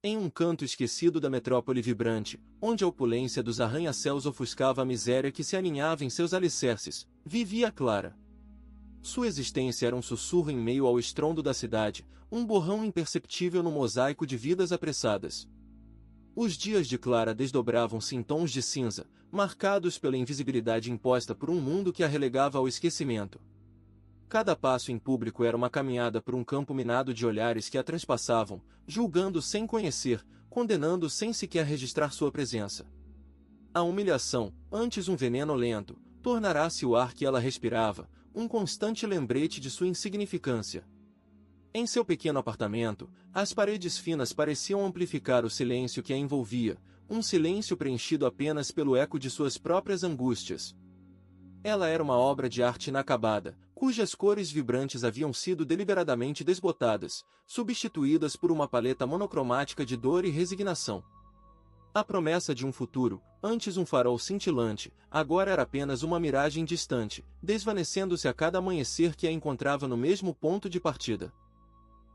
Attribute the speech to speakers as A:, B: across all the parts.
A: Em um canto esquecido da metrópole vibrante, onde a opulência dos arranha-céus ofuscava a miséria que se aninhava em seus alicerces, vivia Clara. Sua existência era um sussurro em meio ao estrondo da cidade, um borrão imperceptível no mosaico de vidas apressadas. Os dias de Clara desdobravam-se em tons de cinza, marcados pela invisibilidade imposta por um mundo que a relegava ao esquecimento. Cada passo em público era uma caminhada por um campo minado de olhares que a transpassavam, julgando sem conhecer, condenando sem sequer registrar sua presença. A humilhação, antes um veneno lento, tornará-se o ar que ela respirava, um constante lembrete de sua insignificância. Em seu pequeno apartamento, as paredes finas pareciam amplificar o silêncio que a envolvia, um silêncio preenchido apenas pelo eco de suas próprias angústias. Ela era uma obra de arte inacabada, cujas cores vibrantes haviam sido deliberadamente desbotadas, substituídas por uma paleta monocromática de dor e resignação. A promessa de um futuro, antes um farol cintilante, agora era apenas uma miragem distante, desvanecendo-se a cada amanhecer que a encontrava no mesmo ponto de partida.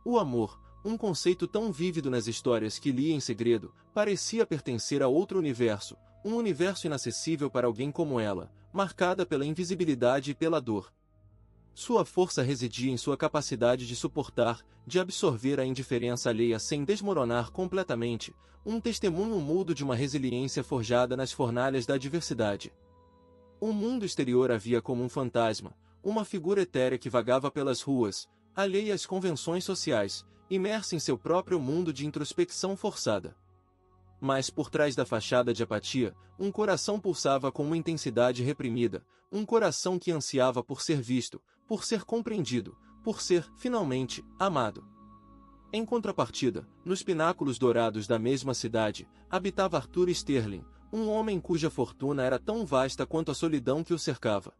A: O amor, um conceito tão vívido nas histórias que lia em segredo, parecia pertencer a outro universo, um universo inacessível para alguém como ela, marcada pela invisibilidade e pela dor. Sua força residia em sua capacidade de suportar, de absorver a indiferença alheia sem desmoronar completamente, um testemunho mudo de uma resiliência forjada nas fornalhas da adversidade. O mundo exterior a via como um fantasma, uma figura etérea que vagava pelas ruas, alheia às convenções sociais, imersa em seu próprio mundo de introspecção forçada. Mas por trás da fachada de apatia, um coração pulsava com uma intensidade reprimida, um coração que ansiava por ser visto, por ser compreendido, por ser, finalmente, amado. Em contrapartida, nos pináculos dourados da mesma cidade, habitava Arthur Sterling, um homem cuja fortuna era tão vasta quanto a solidão que o cercava.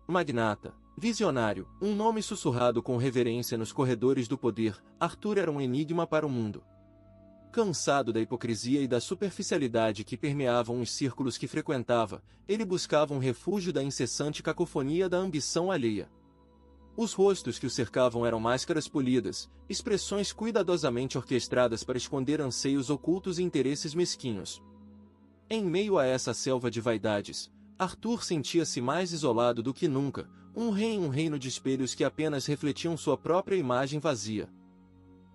A: Magnata, visionário, um nome sussurrado com reverência nos corredores do poder, Arthur era um enigma para o mundo. Cansado da hipocrisia e da superficialidade que permeavam os círculos que frequentava, ele buscava um refúgio da incessante cacofonia da ambição alheia. Os rostos que o cercavam eram máscaras polidas, expressões cuidadosamente orquestradas para esconder anseios ocultos e interesses mesquinhos. Em meio a essa selva de vaidades, Arthur sentia-se mais isolado do que nunca, um rei em um reino de espelhos que apenas refletiam sua própria imagem vazia.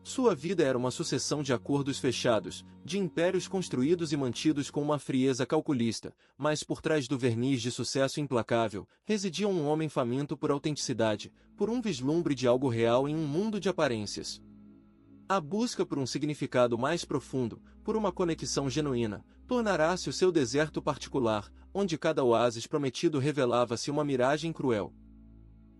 A: Sua vida era uma sucessão de acordos fechados, de impérios construídos e mantidos com uma frieza calculista, mas por trás do verniz de sucesso implacável, residia um homem faminto por autenticidade, por um vislumbre de algo real em um mundo de aparências. A busca por um significado mais profundo, por uma conexão genuína, tornará-se o seu deserto particular, onde cada oásis prometido revelava-se uma miragem cruel.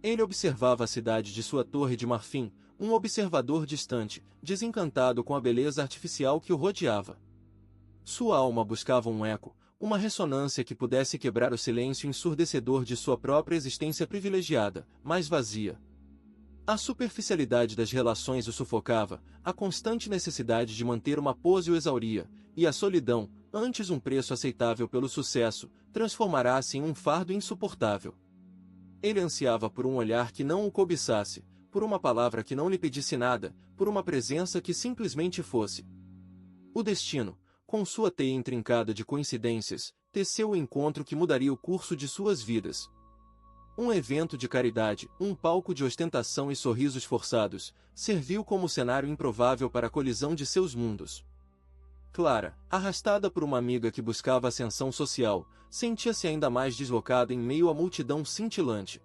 A: Ele observava a cidade de sua torre de marfim, um observador distante, desencantado com a beleza artificial que o rodeava. Sua alma buscava um eco, uma ressonância que pudesse quebrar o silêncio ensurdecedor de sua própria existência privilegiada, mas vazia. A superficialidade das relações o sufocava, a constante necessidade de manter uma pose o exauria, e a solidão, antes um preço aceitável pelo sucesso, transformará-se em um fardo insuportável. Ele ansiava por um olhar que não o cobiçasse, por uma palavra que não lhe pedisse nada, por uma presença que simplesmente fosse. O destino, com sua teia intrincada de coincidências, teceu o encontro que mudaria o curso de suas vidas. Um evento de caridade, um palco de ostentação e sorrisos forçados, serviu como cenário improvável para a colisão de seus mundos. Clara, arrastada por uma amiga que buscava ascensão social, sentia-se ainda mais deslocada em meio à multidão cintilante.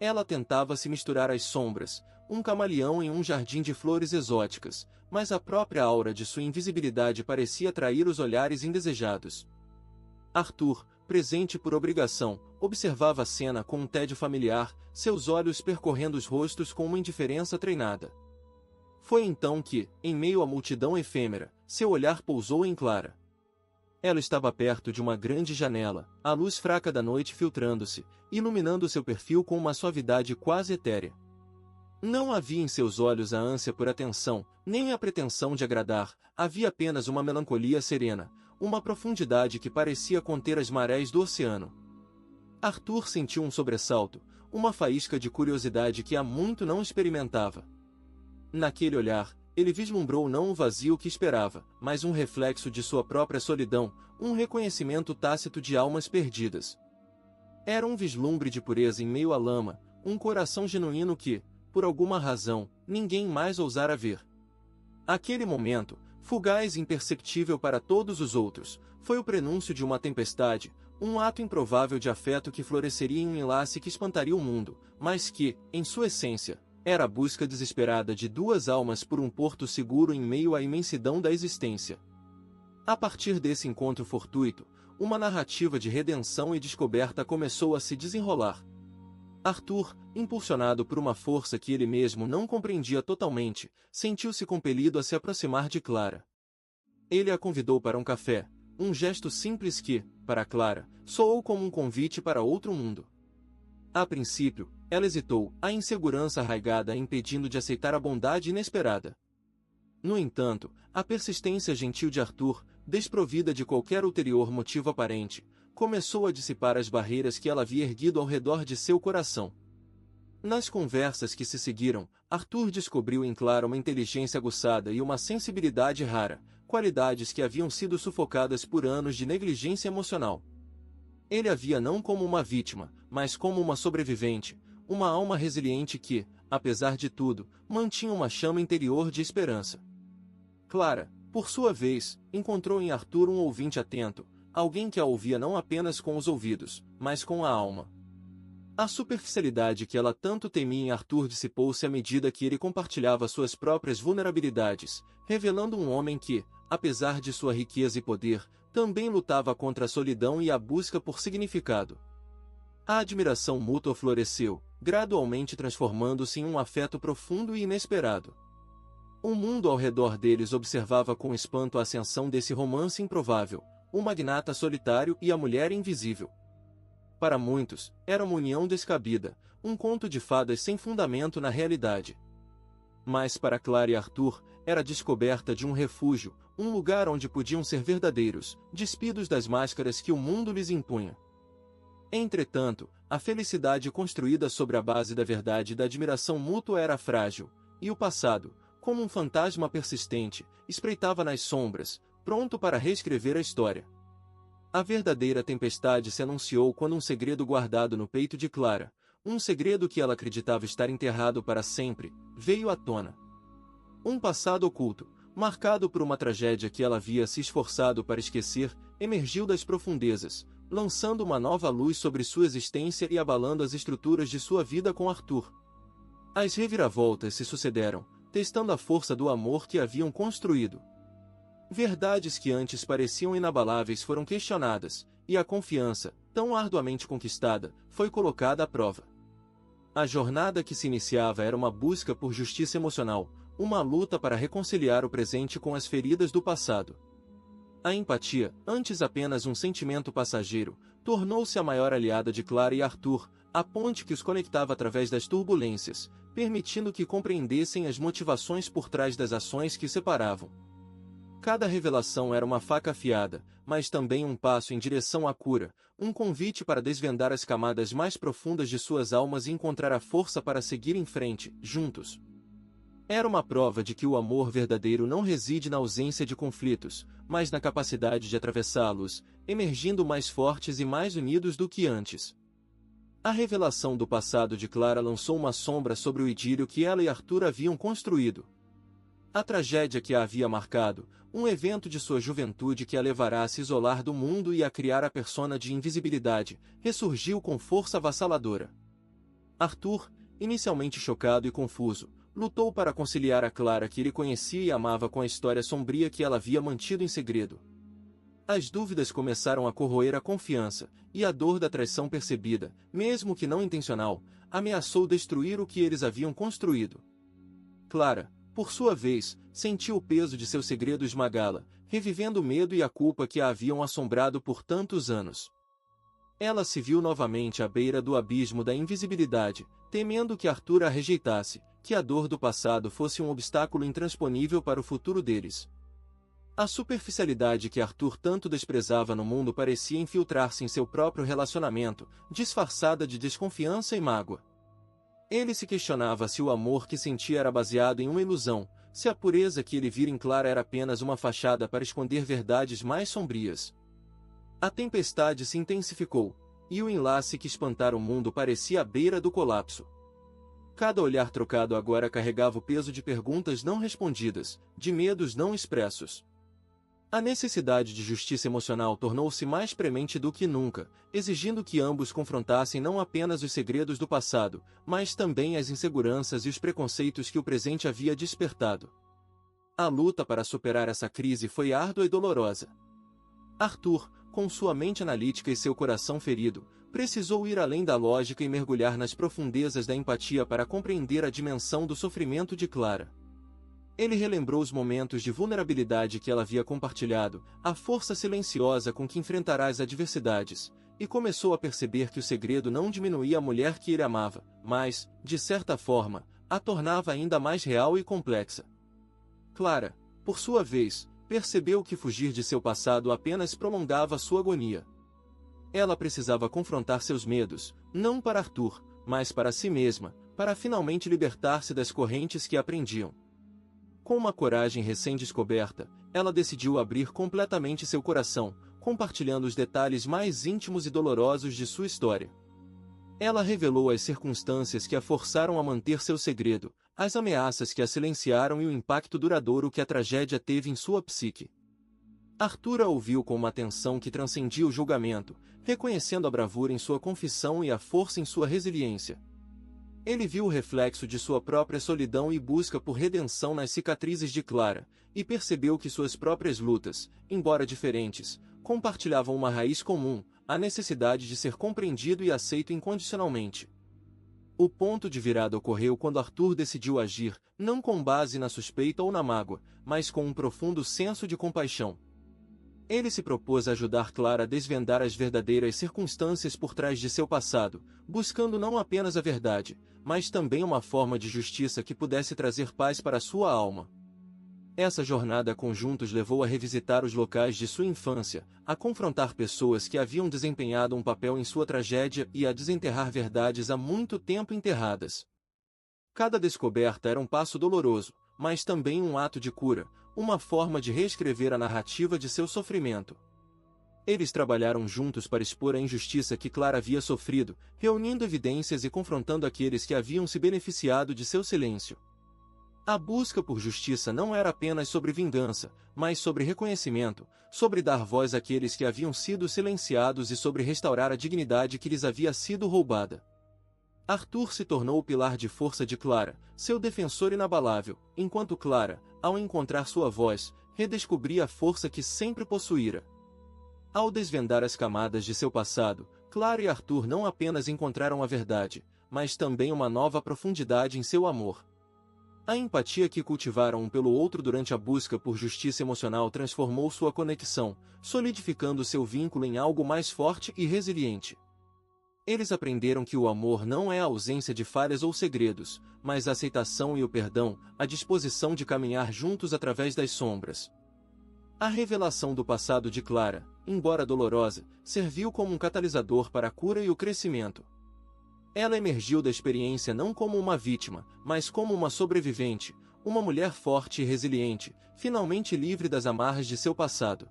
A: Ela tentava se misturar às sombras, um camaleão em um jardim de flores exóticas, mas a própria aura de sua invisibilidade parecia atrair os olhares indesejados. Arthur, presente por obrigação, observava a cena com um tédio familiar, seus olhos percorrendo os rostos com uma indiferença treinada. Foi então que, em meio à multidão efêmera, seu olhar pousou em Clara. Ela estava perto de uma grande janela, a luz fraca da noite filtrando-se, iluminando seu perfil com uma suavidade quase etérea. Não havia em seus olhos a ânsia por atenção, nem a pretensão de agradar, havia apenas uma melancolia serena, uma profundidade que parecia conter as marés do oceano. Arthur sentiu um sobressalto, uma faísca de curiosidade que há muito não experimentava. Naquele olhar, ele vislumbrou não o vazio que esperava, mas um reflexo de sua própria solidão, um reconhecimento tácito de almas perdidas. Era um vislumbre de pureza em meio à lama, um coração genuíno que, por alguma razão, ninguém mais ousara ver. Aquele momento, fugaz e imperceptível para todos os outros, foi o prenúncio de uma tempestade, um ato improvável de afeto que floresceria em um enlace que espantaria o mundo, mas que, em sua essência, era a busca desesperada de duas almas por um porto seguro em meio à imensidão da existência. A partir desse encontro fortuito, uma narrativa de redenção e descoberta começou a se desenrolar. Arthur, impulsionado por uma força que ele mesmo não compreendia totalmente, sentiu-se compelido a se aproximar de Clara. Ele a convidou para um café, um gesto simples que, para Clara, soou como um convite para outro mundo. A princípio, ela hesitou, a insegurança arraigada a impedindo de aceitar a bondade inesperada. No entanto, a persistência gentil de Arthur, desprovida de qualquer ulterior motivo aparente, começou a dissipar as barreiras que ela havia erguido ao redor de seu coração. Nas conversas que se seguiram, Arthur descobriu em Clara uma inteligência aguçada e uma sensibilidade rara, qualidades que haviam sido sufocadas por anos de negligência emocional. Ele a via não como uma vítima, mas como uma sobrevivente, uma alma resiliente que, apesar de tudo, mantinha uma chama interior de esperança. Clara, por sua vez, encontrou em Arthur um ouvinte atento, alguém que a ouvia não apenas com os ouvidos, mas com a alma. A superficialidade que ela tanto temia em Arthur dissipou-se à medida que ele compartilhava suas próprias vulnerabilidades, revelando um homem que, apesar de sua riqueza e poder, também lutava contra a solidão e a busca por significado. A admiração mútua floresceu, gradualmente transformando-se em um afeto profundo e inesperado. O mundo ao redor deles observava com espanto a ascensão desse romance improvável, o magnata solitário e a mulher invisível. Para muitos, era uma união descabida, um conto de fadas sem fundamento na realidade. Mas para Clara e Arthur, era a descoberta de um refúgio, um lugar onde podiam ser verdadeiros, despidos das máscaras que o mundo lhes impunha. Entretanto, a felicidade construída sobre a base da verdade e da admiração mútua era frágil, e o passado, como um fantasma persistente, espreitava nas sombras, pronto para reescrever a história. A verdadeira tempestade se anunciou quando um segredo guardado no peito de Clara, um segredo que ela acreditava estar enterrado para sempre, veio à tona. Um passado oculto, marcado por uma tragédia que ela havia se esforçado para esquecer, emergiu das profundezas, lançando uma nova luz sobre sua existência e abalando as estruturas de sua vida com Arthur. As reviravoltas se sucederam, testando a força do amor que haviam construído. Verdades que antes pareciam inabaláveis foram questionadas, e a confiança, tão arduamente conquistada, foi colocada à prova. A jornada que se iniciava era uma busca por justiça emocional, uma luta para reconciliar o presente com as feridas do passado. A empatia, antes apenas um sentimento passageiro, tornou-se a maior aliada de Clara e Arthur, a ponte que os conectava através das turbulências, permitindo que compreendessem as motivações por trás das ações que separavam. Cada revelação era uma faca afiada, mas também um passo em direção à cura, um convite para desvendar as camadas mais profundas de suas almas e encontrar a força para seguir em frente, juntos. Era uma prova de que o amor verdadeiro não reside na ausência de conflitos, mas na capacidade de atravessá-los, emergindo mais fortes e mais unidos do que antes. A revelação do passado de Clara lançou uma sombra sobre o idílio que ela e Arthur haviam construído. A tragédia que a havia marcado, um evento de sua juventude que a levará a se isolar do mundo e a criar a persona de invisibilidade, ressurgiu com força avassaladora. Arthur, inicialmente chocado e confuso, lutou para conciliar a Clara que ele conhecia e amava com a história sombria que ela havia mantido em segredo. As dúvidas começaram a corroer a confiança, e a dor da traição percebida, mesmo que não intencional, ameaçou destruir o que eles haviam construído. Clara, por sua vez, sentiu o peso de seu segredo esmagá-la, revivendo o medo e a culpa que a haviam assombrado por tantos anos. Ela se viu novamente à beira do abismo da invisibilidade, temendo que Arthur a rejeitasse, que a dor do passado fosse um obstáculo intransponível para o futuro deles. A superficialidade que Arthur tanto desprezava no mundo parecia infiltrar-se em seu próprio relacionamento, disfarçada de desconfiança e mágoa. Ele se questionava se o amor que sentia era baseado em uma ilusão, se a pureza que ele vira em Clara era apenas uma fachada para esconder verdades mais sombrias. A tempestade se intensificou, e o enlace que espantara o mundo parecia à beira do colapso. Cada olhar trocado agora carregava o peso de perguntas não respondidas, de medos não expressos. A necessidade de justiça emocional tornou-se mais premente do que nunca, exigindo que ambos confrontassem não apenas os segredos do passado, mas também as inseguranças e os preconceitos que o presente havia despertado. A luta para superar essa crise foi árdua e dolorosa. Arthur, com sua mente analítica e seu coração ferido, precisou ir além da lógica e mergulhar nas profundezas da empatia para compreender a dimensão do sofrimento de Clara. Ele relembrou os momentos de vulnerabilidade que ela havia compartilhado, a força silenciosa com que enfrentará as adversidades, e começou a perceber que o segredo não diminuía a mulher que ele amava, mas, de certa forma, a tornava ainda mais real e complexa. Clara, por sua vez, percebeu que fugir de seu passado apenas prolongava sua agonia. Ela precisava confrontar seus medos, não para Arthur, mas para si mesma, para finalmente libertar-se das correntes que a prendiam. Com uma coragem recém-descoberta, ela decidiu abrir completamente seu coração, compartilhando os detalhes mais íntimos e dolorosos de sua história. Ela revelou as circunstâncias que a forçaram a manter seu segredo, as ameaças que a silenciaram e o impacto duradouro que a tragédia teve em sua psique. Arthur a ouviu com uma atenção que transcendia o julgamento, reconhecendo a bravura em sua confissão e a força em sua resiliência. Ele viu o reflexo de sua própria solidão e busca por redenção nas cicatrizes de Clara, e percebeu que suas próprias lutas, embora diferentes, compartilhavam uma raiz comum, a necessidade de ser compreendido e aceito incondicionalmente. O ponto de virada ocorreu quando Arthur decidiu agir, não com base na suspeita ou na mágoa, mas com um profundo senso de compaixão. Ele se propôs a ajudar Clara a desvendar as verdadeiras circunstâncias por trás de seu passado, buscando não apenas a verdade, mas também uma forma de justiça que pudesse trazer paz para sua alma. Essa jornada conjunta os levou a revisitar os locais de sua infância, a confrontar pessoas que haviam desempenhado um papel em sua tragédia e a desenterrar verdades há muito tempo enterradas. Cada descoberta era um passo doloroso, mas também um ato de cura, uma forma de reescrever a narrativa de seu sofrimento. Eles trabalharam juntos para expor a injustiça que Clara havia sofrido, reunindo evidências e confrontando aqueles que haviam se beneficiado de seu silêncio. A busca por justiça não era apenas sobre vingança, mas sobre reconhecimento, sobre dar voz àqueles que haviam sido silenciados e sobre restaurar a dignidade que lhes havia sido roubada. Arthur se tornou o pilar de força de Clara, seu defensor inabalável, enquanto Clara, ao encontrar sua voz, redescobria a força que sempre possuíra. Ao desvendar as camadas de seu passado, Clara e Arthur não apenas encontraram a verdade, mas também uma nova profundidade em seu amor. A empatia que cultivaram um pelo outro durante a busca por justiça emocional transformou sua conexão, solidificando seu vínculo em algo mais forte e resiliente. Eles aprenderam que o amor não é a ausência de falhas ou segredos, mas a aceitação e o perdão, a disposição de caminhar juntos através das sombras. A revelação do passado de Clara, embora dolorosa, serviu como um catalisador para a cura e o crescimento. Ela emergiu da experiência não como uma vítima, mas como uma sobrevivente, uma mulher forte e resiliente, finalmente livre das amarras de seu passado.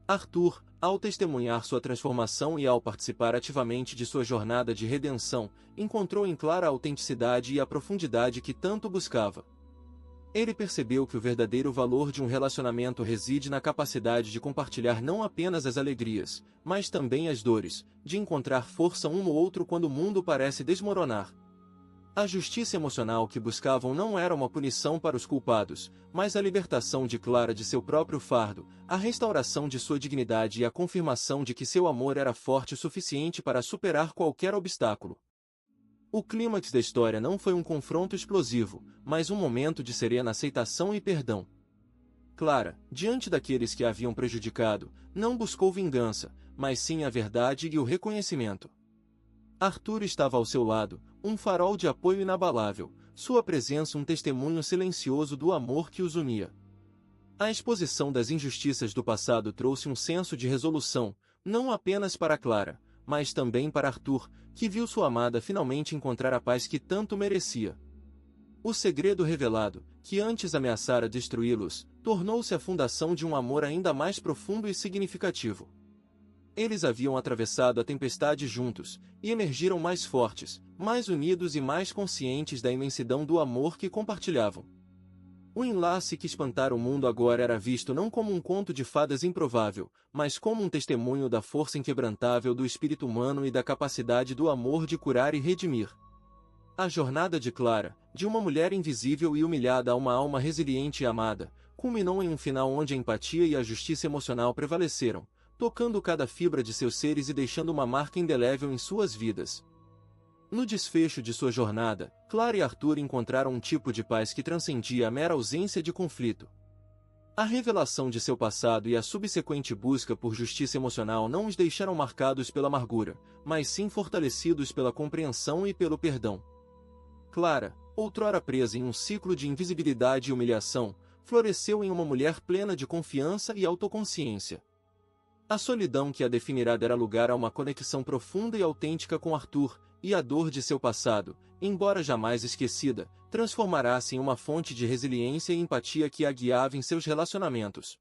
A: Arthur, ao testemunhar sua transformação e ao participar ativamente de sua jornada de redenção, encontrou em Clara a autenticidade e a profundidade que tanto buscava. Ele percebeu que o verdadeiro valor de um relacionamento reside na capacidade de compartilhar não apenas as alegrias, mas também as dores, de encontrar força um no outro quando o mundo parece desmoronar. A justiça emocional que buscavam não era uma punição para os culpados, mas a libertação de Clara de seu próprio fardo, a restauração de sua dignidade e a confirmação de que seu amor era forte o suficiente para superar qualquer obstáculo. O clímax da história não foi um confronto explosivo, mas um momento de serena aceitação e perdão. Clara, diante daqueles que a haviam prejudicado, não buscou vingança, mas sim a verdade e o reconhecimento. Arthur estava ao seu lado, um farol de apoio inabalável, sua presença um testemunho silencioso do amor que os unia. A exposição das injustiças do passado trouxe um senso de resolução, não apenas para Clara, mas também para Arthur, que viu sua amada finalmente encontrar a paz que tanto merecia. O segredo revelado, que antes ameaçara destruí-los, tornou-se a fundação de um amor ainda mais profundo e significativo. Eles haviam atravessado a tempestade juntos, e emergiram mais fortes, mais unidos e mais conscientes da imensidão do amor que compartilhavam. O enlace que espantara o mundo agora era visto não como um conto de fadas improvável, mas como um testemunho da força inquebrantável do espírito humano e da capacidade do amor de curar e redimir. A jornada de Clara, de uma mulher invisível e humilhada a uma alma resiliente e amada, culminou em um final onde a empatia e a justiça emocional prevaleceram, tocando cada fibra de seus seres e deixando uma marca indelével em suas vidas. No desfecho de sua jornada, Clara e Arthur encontraram um tipo de paz que transcendia a mera ausência de conflito. A revelação de seu passado e a subsequente busca por justiça emocional não os deixaram marcados pela amargura, mas sim fortalecidos pela compreensão e pelo perdão. Clara, outrora presa em um ciclo de invisibilidade e humilhação, floresceu em uma mulher plena de confiança e autoconsciência. A solidão que a definirá dará lugar a uma conexão profunda e autêntica com Arthur, e a dor de seu passado, embora jamais esquecida, transformará-se em uma fonte de resiliência e empatia que a guiava em seus relacionamentos.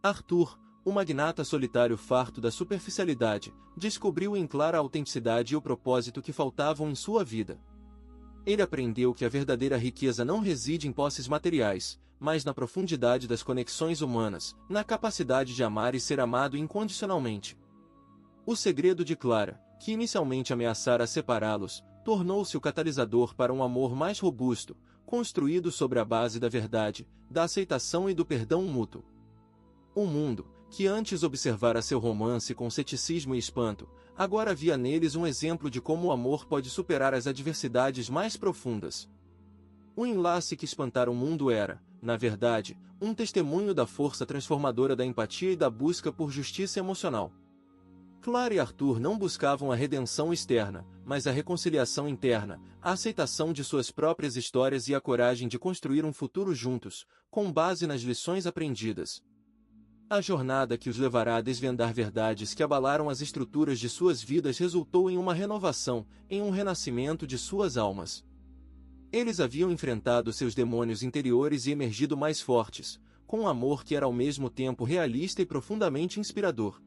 A: Arthur, o magnata solitário farto da superficialidade, descobriu em Clara a autenticidade e o propósito que faltavam em sua vida. Ele aprendeu que a verdadeira riqueza não reside em posses materiais, mas na profundidade das conexões humanas, na capacidade de amar e ser amado incondicionalmente. O segredo de Clara, que inicialmente ameaçara separá-los, tornou-se o catalisador para um amor mais robusto, construído sobre a base da verdade, da aceitação e do perdão mútuo. O mundo, que antes observara seu romance com ceticismo e espanto, agora via neles um exemplo de como o amor pode superar as adversidades mais profundas. O enlace que espantara o mundo era, na verdade, um testemunho da força transformadora da empatia e da busca por justiça emocional. Clara e Arthur não buscavam a redenção externa, mas a reconciliação interna, a aceitação de suas próprias histórias e a coragem de construir um futuro juntos, com base nas lições aprendidas. A jornada que os levará a desvendar verdades que abalaram as estruturas de suas vidas resultou em uma renovação, em um renascimento de suas almas. Eles haviam enfrentado seus demônios interiores e emergido mais fortes, com um amor que era ao mesmo tempo realista e profundamente inspirador.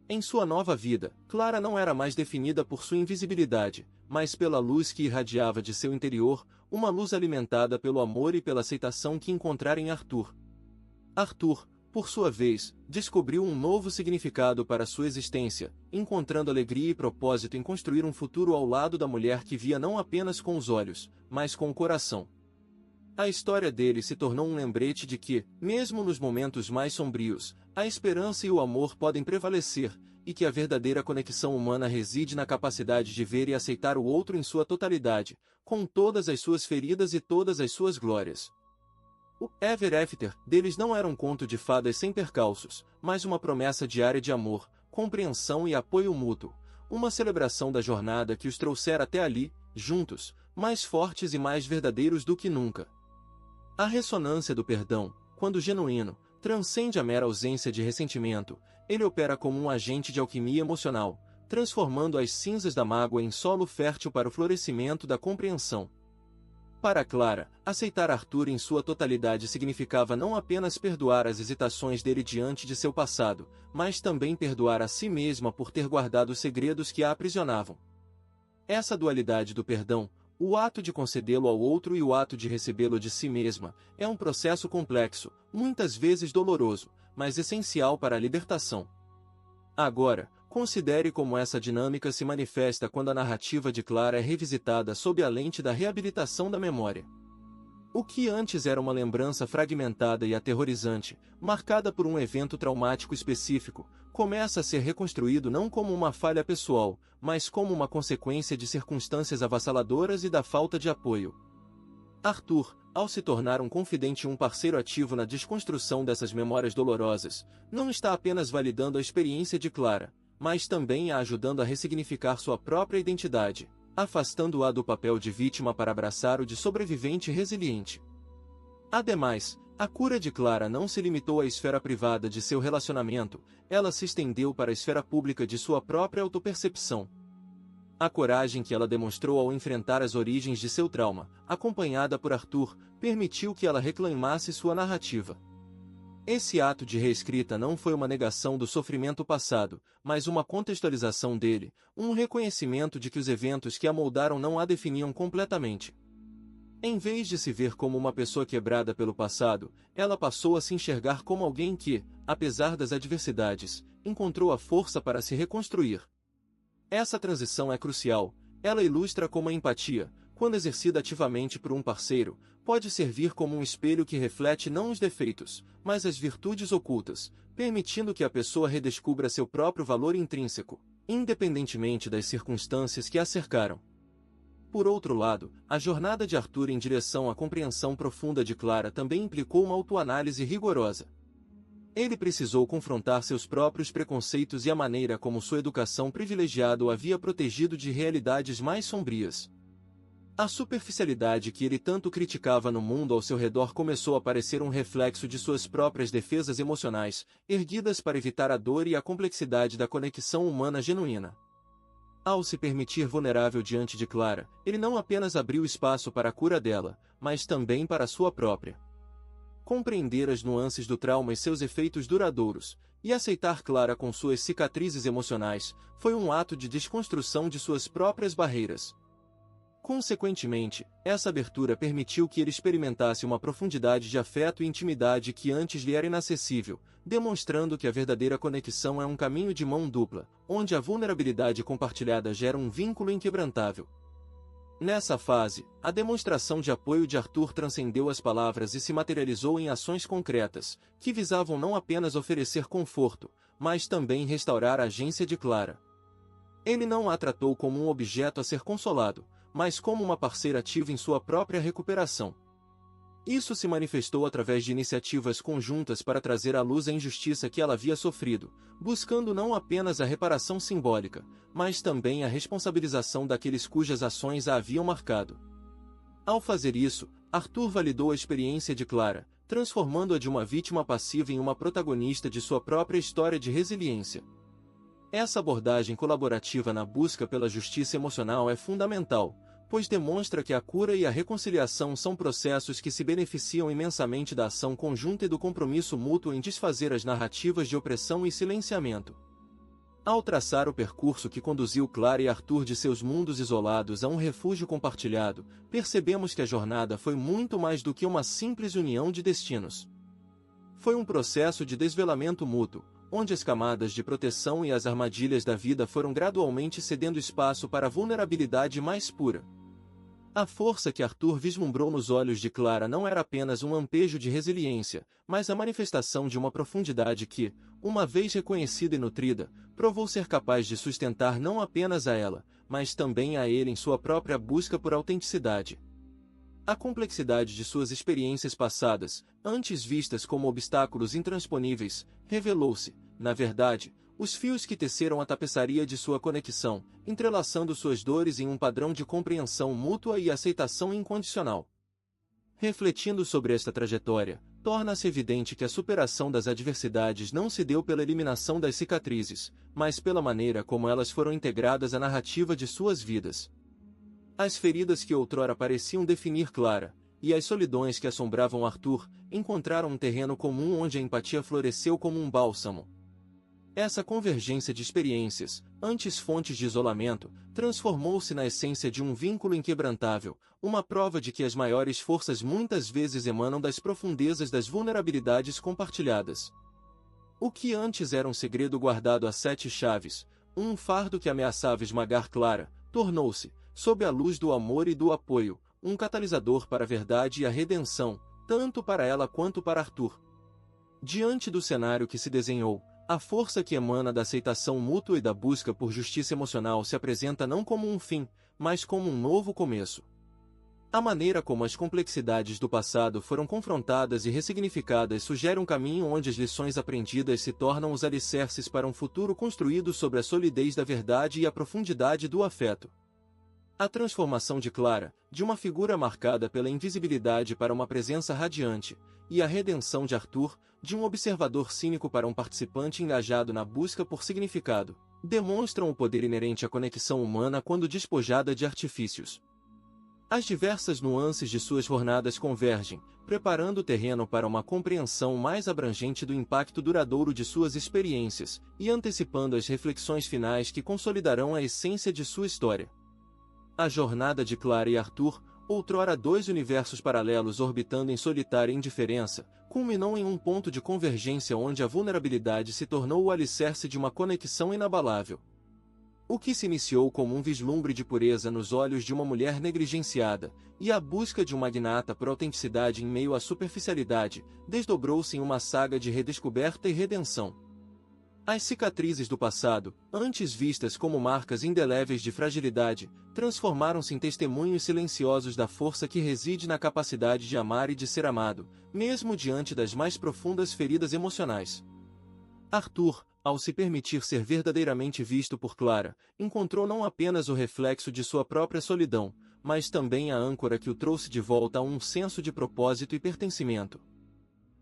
A: Em sua nova vida, Clara não era mais definida por sua invisibilidade, mas pela luz que irradiava de seu interior, uma luz alimentada pelo amor e pela aceitação que encontrara em Arthur. Arthur, por sua vez, descobriu um novo significado para sua existência, encontrando alegria e propósito em construir um futuro ao lado da mulher que via não apenas com os olhos, mas com o coração. A história dele se tornou um lembrete de que, mesmo nos momentos mais sombrios, a esperança e o amor podem prevalecer, e que a verdadeira conexão humana reside na capacidade de ver e aceitar o outro em sua totalidade, com todas as suas feridas e todas as suas glórias. O Ever After deles não era um conto de fadas sem percalços, mas uma promessa diária de amor, compreensão e apoio mútuo, uma celebração da jornada que os trouxera até ali, juntos, mais fortes e mais verdadeiros do que nunca. A ressonância do perdão, quando genuíno, transcende a mera ausência de ressentimento, ele opera como um agente de alquimia emocional, transformando as cinzas da mágoa em solo fértil para o florescimento da compreensão. Para Clara, aceitar Arthur em sua totalidade significava não apenas perdoar as hesitações dele diante de seu passado, mas também perdoar a si mesma por ter guardado os segredos que a aprisionavam. Essa dualidade do perdão, o ato de concedê-lo ao outro e o ato de recebê-lo de si mesma, é um processo complexo, muitas vezes doloroso, mas essencial para a libertação. Agora, considere como essa dinâmica se manifesta quando a narrativa de Clara é revisitada sob a lente da reabilitação da memória. O que antes era uma lembrança fragmentada e aterrorizante, marcada por um evento traumático específico, começa a ser reconstruído não como uma falha pessoal, mas como uma consequência de circunstâncias avassaladoras e da falta de apoio. Arthur, ao se tornar um confidente e um parceiro ativo na desconstrução dessas memórias dolorosas, não está apenas validando a experiência de Clara, mas também a ajudando a ressignificar sua própria identidade, afastando-a do papel de vítima para abraçar o de sobrevivente resiliente. Ademais, a cura de Clara não se limitou à esfera privada de seu relacionamento, ela se estendeu para a esfera pública de sua própria autopercepção. A coragem que ela demonstrou ao enfrentar as origens de seu trauma, acompanhada por Arthur, permitiu que ela reclamasse sua narrativa. Esse ato de reescrita não foi uma negação do sofrimento passado, mas uma contextualização dele, um reconhecimento de que os eventos que a moldaram não a definiam completamente. Em vez de se ver como uma pessoa quebrada pelo passado, ela passou a se enxergar como alguém que, apesar das adversidades, encontrou a força para se reconstruir. Essa transição é crucial. Ela ilustra como a empatia, quando exercida ativamente por um parceiro, pode servir como um espelho que reflete não os defeitos, mas as virtudes ocultas, permitindo que a pessoa redescubra seu próprio valor intrínseco, independentemente das circunstâncias que a cercaram. Por outro lado, a jornada de Arthur em direção à compreensão profunda de Clara também implicou uma autoanálise rigorosa. Ele precisou confrontar seus próprios preconceitos e a maneira como sua educação privilegiada o havia protegido de realidades mais sombrias. A superficialidade que ele tanto criticava no mundo ao seu redor começou a parecer um reflexo de suas próprias defesas emocionais, erguidas para evitar a dor e a complexidade da conexão humana genuína. Ao se permitir vulnerável diante de Clara, ele não apenas abriu espaço para a cura dela, mas também para a sua própria. Compreender as nuances do trauma e seus efeitos duradouros, e aceitar Clara com suas cicatrizes emocionais, foi um ato de desconstrução de suas próprias barreiras. Consequentemente, essa abertura permitiu que ele experimentasse uma profundidade de afeto e intimidade que antes lhe era inacessível, demonstrando que a verdadeira conexão é um caminho de mão dupla, onde a vulnerabilidade compartilhada gera um vínculo inquebrantável. Nessa fase, a demonstração de apoio de Arthur transcendeu as palavras e se materializou em ações concretas, que visavam não apenas oferecer conforto, mas também restaurar a agência de Clara. Ele não a tratou como um objeto a ser consolado, mas como uma parceira ativa em sua própria recuperação. Isso se manifestou através de iniciativas conjuntas para trazer à luz a injustiça que ela havia sofrido, buscando não apenas a reparação simbólica, mas também a responsabilização daqueles cujas ações a haviam marcado. Ao fazer isso, Arthur validou a experiência de Clara, transformando-a de uma vítima passiva em uma protagonista de sua própria história de resiliência. Essa abordagem colaborativa na busca pela justiça emocional é fundamental, pois demonstra que a cura e a reconciliação são processos que se beneficiam imensamente da ação conjunta e do compromisso mútuo em desfazer as narrativas de opressão e silenciamento. Ao traçar o percurso que conduziu Clara e Arthur de seus mundos isolados a um refúgio compartilhado, percebemos que a jornada foi muito mais do que uma simples união de destinos. Foi um processo de desvelamento mútuo, onde as camadas de proteção e as armadilhas da vida foram gradualmente cedendo espaço para a vulnerabilidade mais pura. A força que Arthur vislumbrou nos olhos de Clara não era apenas um lampejo de resiliência, mas a manifestação de uma profundidade que, uma vez reconhecida e nutrida, provou ser capaz de sustentar não apenas a ela, mas também a ele em sua própria busca por autenticidade. A complexidade de suas experiências passadas, antes vistas como obstáculos intransponíveis, revelou-se, na verdade, os fios que teceram a tapeçaria de sua conexão, entrelaçando suas dores em um padrão de compreensão mútua e aceitação incondicional. Refletindo sobre esta trajetória, torna-se evidente que a superação das adversidades não se deu pela eliminação das cicatrizes, mas pela maneira como elas foram integradas à narrativa de suas vidas. As feridas que outrora pareciam definir Clara, e as solidões que assombravam Arthur, encontraram um terreno comum onde a empatia floresceu como um bálsamo. Essa convergência de experiências, antes fontes de isolamento, transformou-se na essência de um vínculo inquebrantável, uma prova de que as maiores forças muitas vezes emanam das profundezas das vulnerabilidades compartilhadas. O que antes era um segredo guardado a 7 chaves, um fardo que ameaçava esmagar Clara, tornou-se, sob a luz do amor e do apoio, um catalisador para a verdade e a redenção, tanto para ela quanto para Arthur. Diante do cenário que se desenhou, a força que emana da aceitação mútua e da busca por justiça emocional se apresenta não como um fim, mas como um novo começo. A maneira como as complexidades do passado foram confrontadas e ressignificadas sugere um caminho onde as lições aprendidas se tornam os alicerces para um futuro construído sobre a solidez da verdade e a profundidade do afeto. A transformação de Clara, de uma figura marcada pela invisibilidade para uma presença radiante, e a redenção de Arthur, de um observador cínico para um participante engajado na busca por significado, demonstram o poder inerente à conexão humana quando despojada de artifícios. As diversas nuances de suas jornadas convergem, preparando o terreno para uma compreensão mais abrangente do impacto duradouro de suas experiências, e antecipando as reflexões finais que consolidarão a essência de sua história. A jornada de Clara e Arthur, outrora dois universos paralelos orbitando em solitária indiferença, culminou em um ponto de convergência onde a vulnerabilidade se tornou o alicerce de uma conexão inabalável. O que se iniciou como um vislumbre de pureza nos olhos de uma mulher negligenciada, e a busca de um magnata por autenticidade em meio à superficialidade, desdobrou-se em uma saga de redescoberta e redenção. As cicatrizes do passado, antes vistas como marcas indeléveis de fragilidade, transformaram-se em testemunhos silenciosos da força que reside na capacidade de amar e de ser amado, mesmo diante das mais profundas feridas emocionais. Arthur, ao se permitir ser verdadeiramente visto por Clara, encontrou não apenas o reflexo de sua própria solidão, mas também a âncora que o trouxe de volta a um senso de propósito e pertencimento.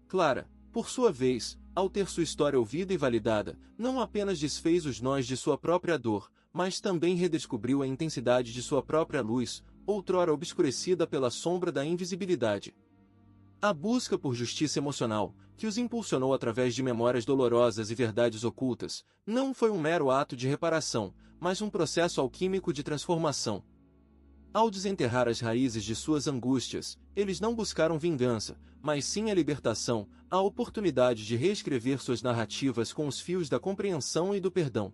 A: Clara, por sua vez, ao ter sua história ouvida e validada, não apenas desfez os nós de sua própria dor, mas também redescobriu a intensidade de sua própria luz, outrora obscurecida pela sombra da invisibilidade. A busca por justiça emocional, que os impulsionou através de memórias dolorosas e verdades ocultas, não foi um mero ato de reparação, mas um processo alquímico de transformação. Ao desenterrar as raízes de suas angústias, eles não buscaram vingança, mas sim a libertação, a oportunidade de reescrever suas narrativas com os fios da compreensão e do perdão.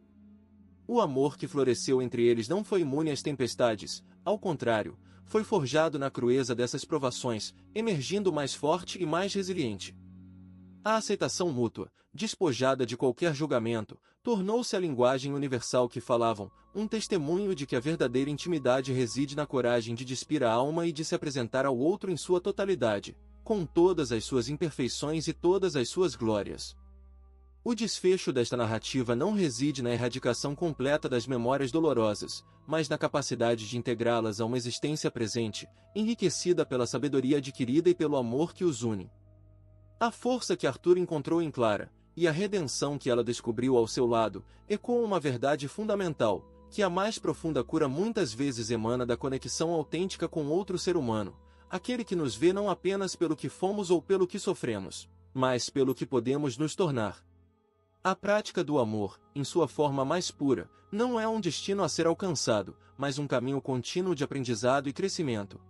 A: O amor que floresceu entre eles não foi imune às tempestades, ao contrário, foi forjado na crueza dessas provações, emergindo mais forte e mais resiliente. A aceitação mútua, despojada de qualquer julgamento, tornou-se a linguagem universal que falavam, um testemunho de que a verdadeira intimidade reside na coragem de despir a alma e de se apresentar ao outro em sua totalidade, com todas as suas imperfeições e todas as suas glórias. O desfecho desta narrativa não reside na erradicação completa das memórias dolorosas, mas na capacidade de integrá-las a uma existência presente, enriquecida pela sabedoria adquirida e pelo amor que os une. A força que Arthur encontrou em Clara, e a redenção que ela descobriu ao seu lado, ecoam uma verdade fundamental, que a mais profunda cura muitas vezes emana da conexão autêntica com outro ser humano, aquele que nos vê não apenas pelo que fomos ou pelo que sofremos, mas pelo que podemos nos tornar. A prática do amor, em sua forma mais pura, não é um destino a ser alcançado, mas um caminho contínuo de aprendizado e crescimento.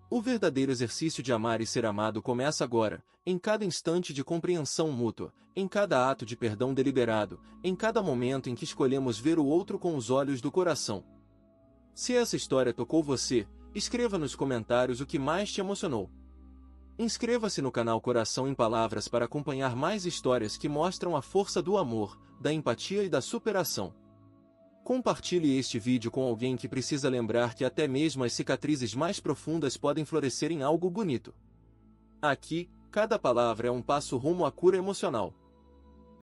A: O verdadeiro exercício de amar e ser amado começa agora, em cada instante de compreensão mútua, em cada ato de perdão deliberado, em cada momento em que escolhemos ver o outro com os olhos do coração. Se essa história tocou você, escreva nos comentários o que mais te emocionou. Inscreva-se no canal Coração em Palavras para acompanhar mais histórias que mostram a força do amor, da empatia e da superação. Compartilhe este vídeo com alguém que precisa lembrar que até mesmo as cicatrizes mais profundas podem florescer em algo bonito. Aqui, cada palavra é um passo rumo à cura emocional.